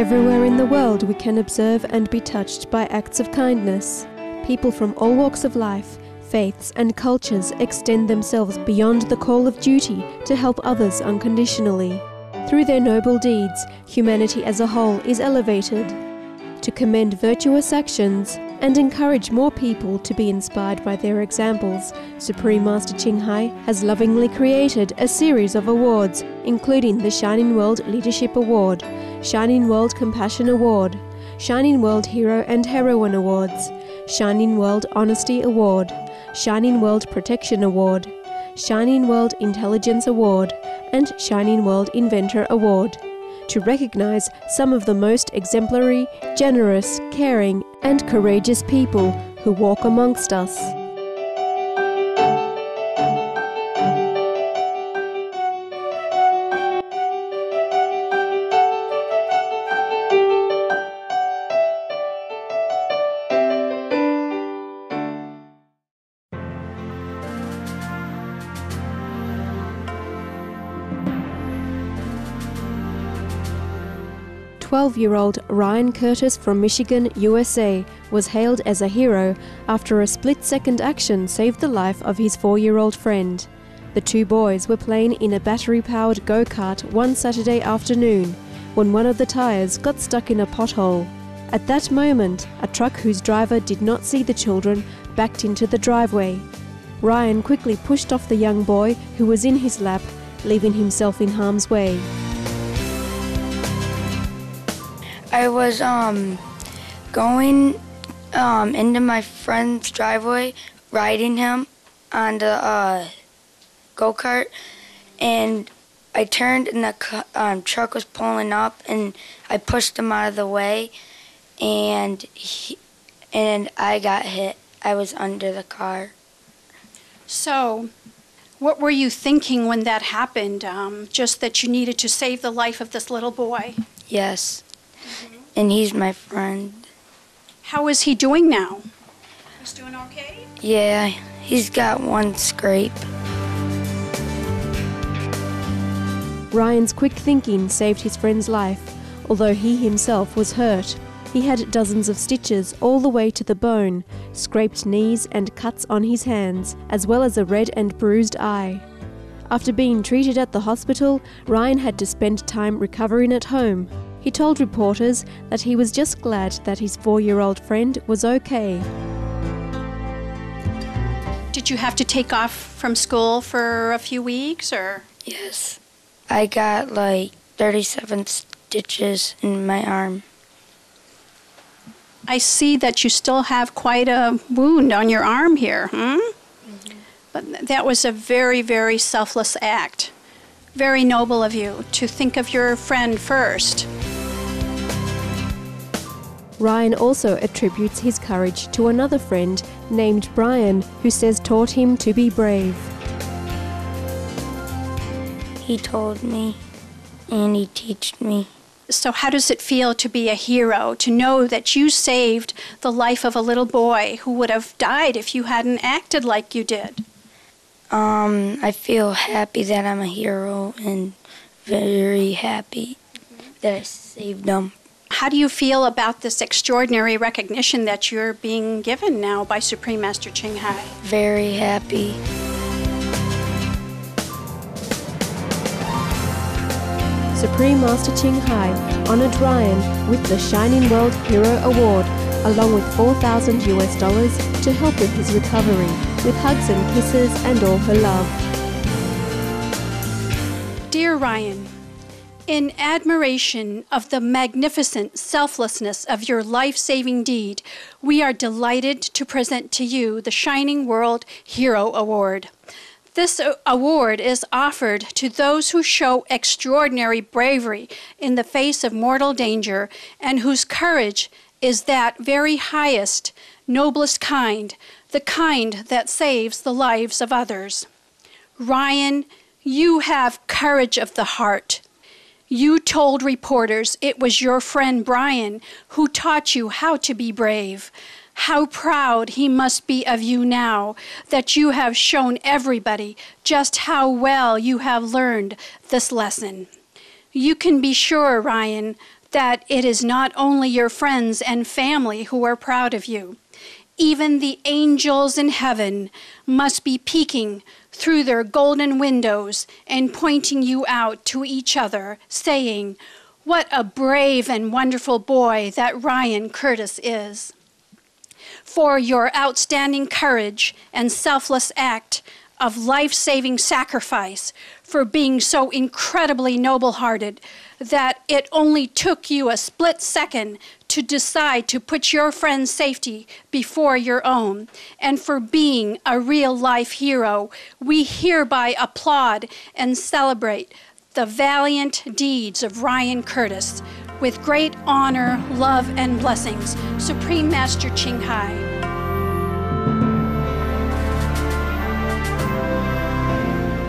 Everywhere in the world we can observe and be touched by acts of kindness. People from all walks of life, faiths and cultures extend themselves beyond the call of duty to help others unconditionally. Through their noble deeds, humanity as a whole is elevated. To commend virtuous actions and encourage more people to be inspired by their examples, Supreme Master Ching Hai has lovingly created a series of awards, including the Shining World Leadership Award, Shining World Compassion Award, Shining World Hero and Heroine Awards, Shining World Honesty Award, Shining World Protection Award, Shining World Intelligence Award, and Shining World Inventor Award, to recognize some of the most exemplary, generous, caring, and courageous people who walk amongst us. "12-year-old Ryan Curtis from Michigan, USA, was hailed as a hero after a split-second action saved the life of his 4-year-old friend. The two boys were playing in a battery-powered go-kart one Saturday afternoon when one of the tires got stuck in a pothole. At that moment, a truck whose driver did not see the children backed into the driveway. Ryan quickly pushed off the young boy who was in his lap, leaving himself in harm's way. I was going into my friend's driveway, riding him on the go-kart, and I turned and the truck was pulling up, and I pushed him out of the way, and I got hit. I was under the car. So, what were you thinking when that happened? Just that you needed to save the life of this little boy? Yes. And he's my friend. How is he doing now? He's doing okay? Yeah, he's got one scrape. Ryan's quick thinking saved his friend's life, although he himself was hurt. He had dozens of stitches all the way to the bone, scraped knees and cuts on his hands, as well as a red and bruised eye. After being treated at the hospital, Ryan had to spend time recovering at home. He told reporters that he was just glad that his 4-year-old friend was okay. Did you have to take off from school for a few weeks, or? Yes. I got like 37 stitches in my arm. I see that you still have quite a wound on your arm here, But that was a very, very selfless act. Very noble of you to think of your friend first. Ryan also attributes his courage to another friend named Brian, who says taught him to be brave. He told me, and he taught me. So how does it feel to be a hero, to know that you saved the life of a little boy who would have died if you hadn't acted like you did? I feel happy that I'm a hero and very happy that I saved him. How do you feel about this extraordinary recognition that you're being given now by Supreme Master Ching Hai? Very happy. Supreme Master Ching Hai honored Ryan with the Shining World Hero Award, along with $4,000 to help with his recovery, with hugs and kisses and all her love. Dear Ryan, in admiration of the magnificent selflessness of your life-saving deed, we are delighted to present to you the Shining World Hero Award. This award is offered to those who show extraordinary bravery in the face of mortal danger and whose courage is that very highest, noblest kind, the kind that saves the lives of others. Ryan, you have courage of the heart. You told reporters it was your friend Brian who taught you how to be brave. How proud he must be of you now that you have shown everybody just how well you have learned this lesson. You can be sure, Ryan, that it is not only your friends and family who are proud of you. Even the angels in heaven must be peeking through their golden windows and pointing you out to each other, saying, "What a brave and wonderful boy that Ryan Curtis is." For your outstanding courage and selfless act of life-saving sacrifice, for being so incredibly noble-hearted that it only took you a split second to decide to put your friend's safety before your own, and for being a real-life hero, we hereby applaud and celebrate the valiant deeds of Ryan Curtis. With great honor, love, and blessings, Supreme Master Ching Hai.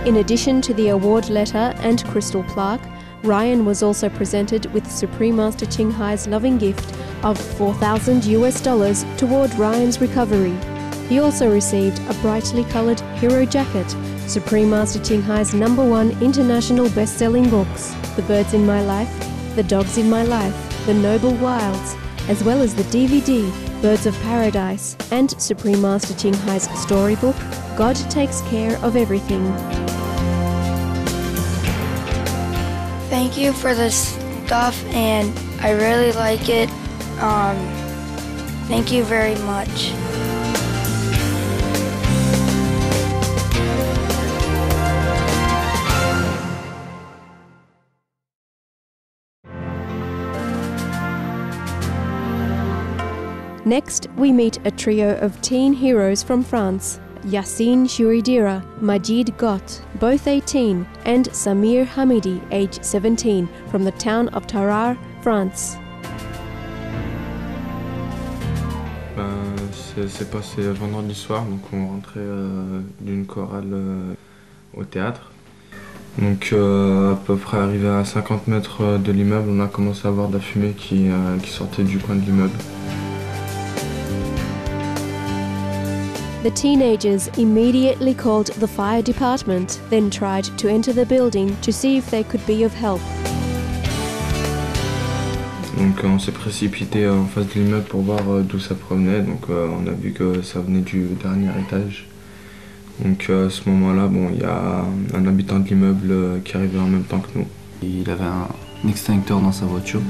In addition to the award letter and crystal plaque, Ryan was also presented with Supreme Master Ching Hai's loving gift of $4,000 toward Ryan's recovery. He also received a brightly coloured hero jacket, Supreme Master Ching Hai's #1 international best-selling books, The Birds in My Life, The Dogs in My Life, The Noble Wilds, as well as the DVD, Birds of Paradise, and Supreme Master Ching Hai's storybook, God Takes Care of Everything. Thank you for this stuff, and I really like it. Thank you very much. Next, we meet a trio of teen heroes from France. Yassine Chouridira, Majid Got, both 18, and Samir Hamidi, age 17, from the town of Tarare, France. C'est passé vendredi soir, donc on rentrait d'une chorale au théâtre. Donc à peu près arrivé à 50 mètres de l'immeuble, on a commencé à voir de la fumée qui sortait du coin de l'immeuble. The teenagers immediately called the fire department, then tried to enter the building to see if they could be of help. Donc on s'est précipité en face de l'immeuble pour voir d'où ça provenait. Donc on a vu que ça venait du dernier étage. Donc à ce moment-là, bon, il y a un habitant de l'immeuble qui arrivait en même temps que nous. Il avait un extincteur dans sa voiture.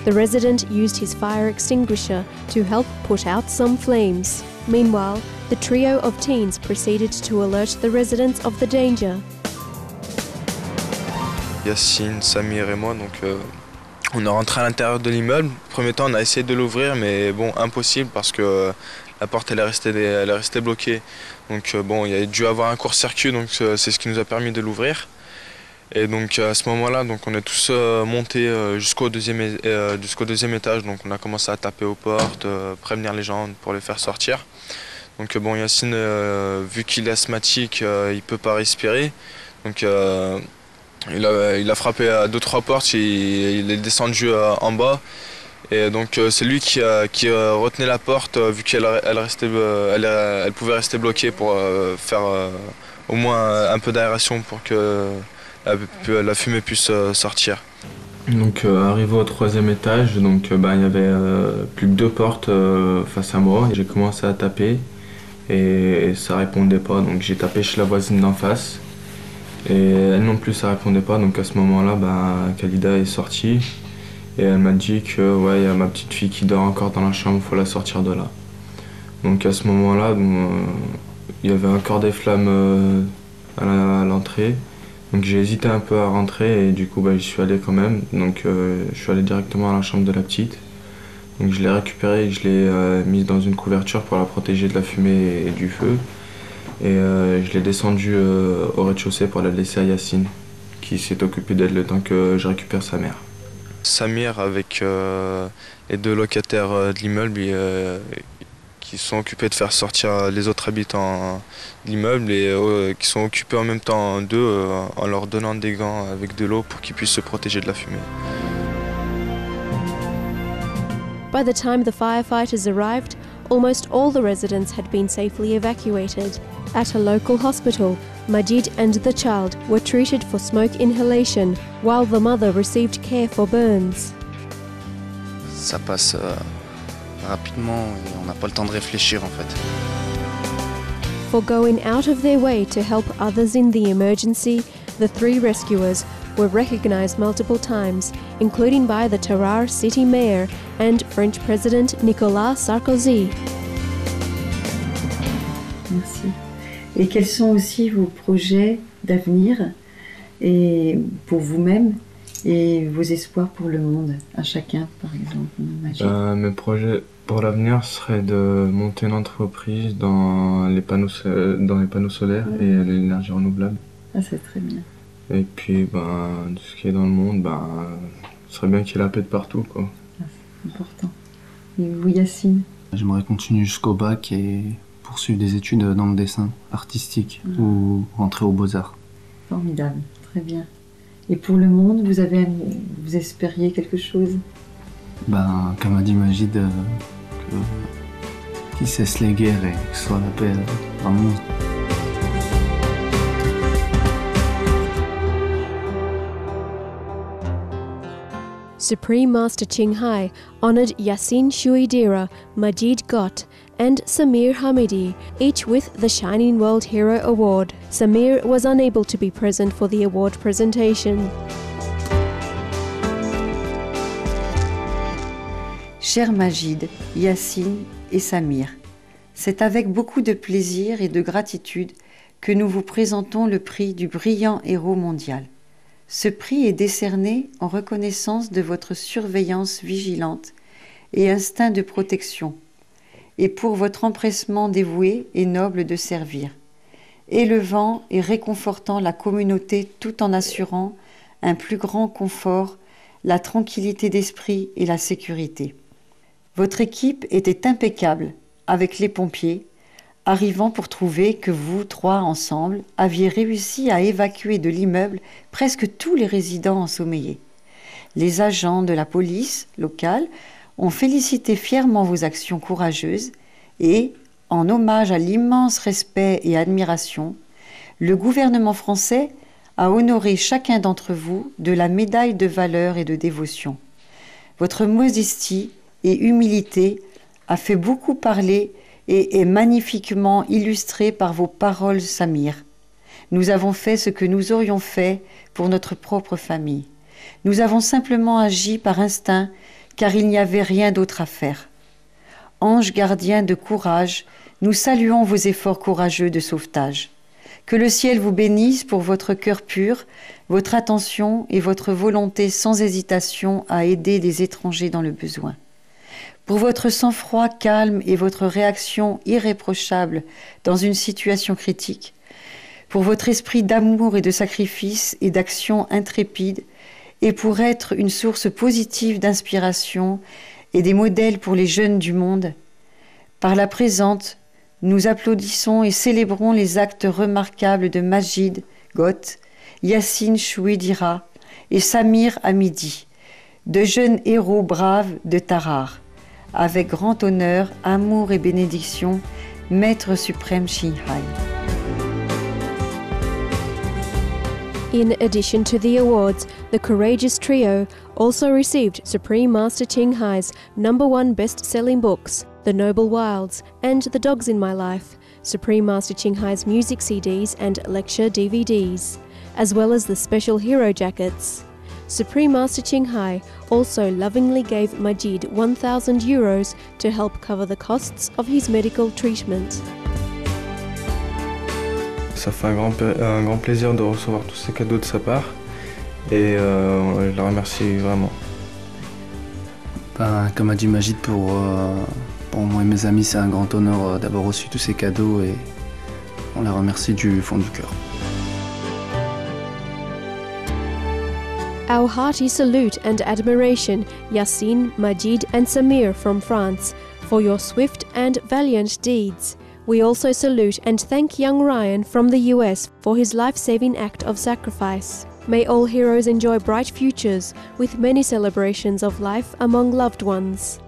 The resident used his fire extinguisher to help put out some flames. Meanwhile, the trio of teens proceeded to alert the residents of the danger. Yassine, Samir et moi, donc on est rentré à l'intérieur de l'immeuble. Premier temps, on a essayé de l'ouvrir, mais bon, impossible parce que la porte elle est restée bloquée. Donc bon, il y a dû avoir un court-circuit, donc c'est ce qui nous a permis de l'ouvrir. Et donc à ce moment-là, donc on est tous montés jusqu'au deuxième étage. Donc on a commencé à taper aux portes, prévenir les gens pour les faire sortir. Donc bon, Yassine, vu qu'il est asthmatique, il peut pas respirer. Donc il a frappé à 2-3 portes, il est descendu en bas. Et donc c'est lui qui retenait la porte vu qu'elle pouvait rester bloquée pour faire au moins un peu d'aération pour que la fumée puisse sortir. Donc arrivé au 3e étage, donc il y avait plus que 2 portes face à moi. J'ai commencé à taper et ça répondait pas, donc j'ai tapé chez la voisine d'en face et elle non plus ça répondait pas. Donc à ce moment-là, Khalida est sortie et elle m'a dit que ouais, il y a ma petite fille qui dort encore dans la chambre, faut la sortir de là. Donc à ce moment-là, il y avait encore des flammes à l'entrée. Donc j'ai hésité un peu à rentrer et du coup j'y suis allé quand même. Donc je suis allé directement à la chambre de la petite. Donc je l'ai récupérée et je l'ai mise dans une couverture pour la protéger de la fumée et du feu. Et je l'ai descendue au rez-de-chaussée pour la laisser à Yassine, qui s'est occupé d'elle le temps que je récupère sa mère. Samir avec les 2 locataires de l'immeuble qui sont occupés de faire sortir les autres habitants de l'immeuble et qui sont occupés en même temps d'eux en leur donnant des gants avec de l'eau pour qu'ils puissent se protéger de la fumée. By the time the firefighters arrived, almost all the residents had been safely evacuated. At a local hospital, Majid and the child were treated for smoke inhalation, while the mother received care for burns. Ça passe rapidement et on n'a pas le temps de réfléchir en fait. For going out of their way to help others in the emergency, the three rescuers were recognized multiple times, including by the Tarare city mayor and French President Nicolas Sarkozy. Merci. Et quels sont aussi vos projets d'avenir et pour vous-même et vos espoirs pour le monde, à chacun par exemple, Majid? Mes projets pour l'avenir seraient de monter une entreprise dans les panneaux solaires et l'énergie renouvelable. Ah, c'est très bien. Et puis, tout ce qui est dans le monde, ce serait bien qu'il y ait la paix de partout, quoi. Ah, c'est important. Et vous, Yacine? J'aimerais continuer jusqu'au bac et poursuivre des études dans le dessin artistique ou rentrer aux Beaux-Arts. Formidable, très bien. Et pour le monde, vous espériez quelque chose? Comme a dit Majid, qu'il cesse les guerres et que ce soit la paix dans le monde. Supreme Master Ching Hai honored Yassine Chouidira, Majid Gott, and Samir Hamidi, each with the Shining World Hero Award. Samir was unable to be present for the award presentation. Cher Majid, Yassine et Samir, c'est avec beaucoup de plaisir et de gratitude que nous vous présentons le prix du brillant héros mondial. Ce prix est décerné en reconnaissance de votre surveillance vigilante et instinct de protection, et pour votre empressement dévoué et noble de servir, élevant et réconfortant la communauté tout en assurant un plus grand confort, la tranquillité d'esprit et la sécurité. Votre équipe était impeccable avec les pompiers, arrivant pour trouver que vous trois ensemble aviez réussi à évacuer de l'immeuble presque tous les résidents ensommeillés. Les agents de la police locale ont félicité fièrement vos actions courageuses et, en hommage à l'immense respect et admiration, le gouvernement français a honoré chacun d'entre vous de la médaille de valeur et de dévotion. Votre modestie et humilité a fait beaucoup parler et est magnifiquement illustrée par vos paroles, Samir. Nous avons fait ce que nous aurions fait pour notre propre famille. Nous avons simplement agi par instinct, car il n'y avait rien d'autre à faire. Ange gardien de courage, nous saluons vos efforts courageux de sauvetage. Que le ciel vous bénisse pour votre cœur pur, votre attention et votre volonté sans hésitation à aider les étrangers dans le besoin. Pour votre sang-froid calme et votre réaction irréprochable dans une situation critique, pour votre esprit d'amour et de sacrifice et d'action intrépide, et pour être une source positive d'inspiration et des modèles pour les jeunes du monde. Par la présente, nous applaudissons et célébrons les actes remarquables de Majid Gott, Yassine Chouidira et Samir Hamidi, de jeunes héros braves de Tarare. Avec grand honneur, amour et bénédiction, Maître suprême Ching Hai. In addition to the awards, the Courageous Trio also received Supreme Master Ching Hai's #1 best-selling books, The Noble Wilds and The Dogs in My Life, Supreme Master Ching Hai's music CDs and lecture DVDs, as well as the special hero jackets. Supreme Master Ching Hai also lovingly gave Majid €1,000 to help cover the costs of his medical treatment. Ça fait un grand plaisir de recevoir tous ces cadeaux de sa part et je la remercie vraiment. Comme a dit Majid, pour moi et mes amis, c'est un grand honneur d'avoir reçu tous ces cadeaux et on la remercie du fond du cœur. Our hearty salute and admiration, Yassine, Majid and Samir from France, for your swift and valiant deeds. We also salute and thank young Ryan from the US for his life-saving act of sacrifice. May all heroes enjoy bright futures with many celebrations of life among loved ones.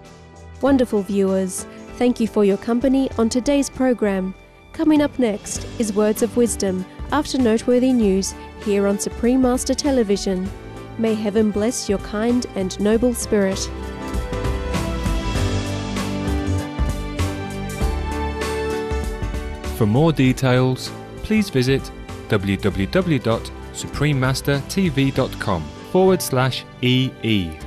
Wonderful viewers, thank you for your company on today's program. Coming up next is Words of Wisdom after noteworthy news here on Supreme Master Television. May heaven bless your kind and noble spirit. For more details, please visit www.suprememastertv.com/EE.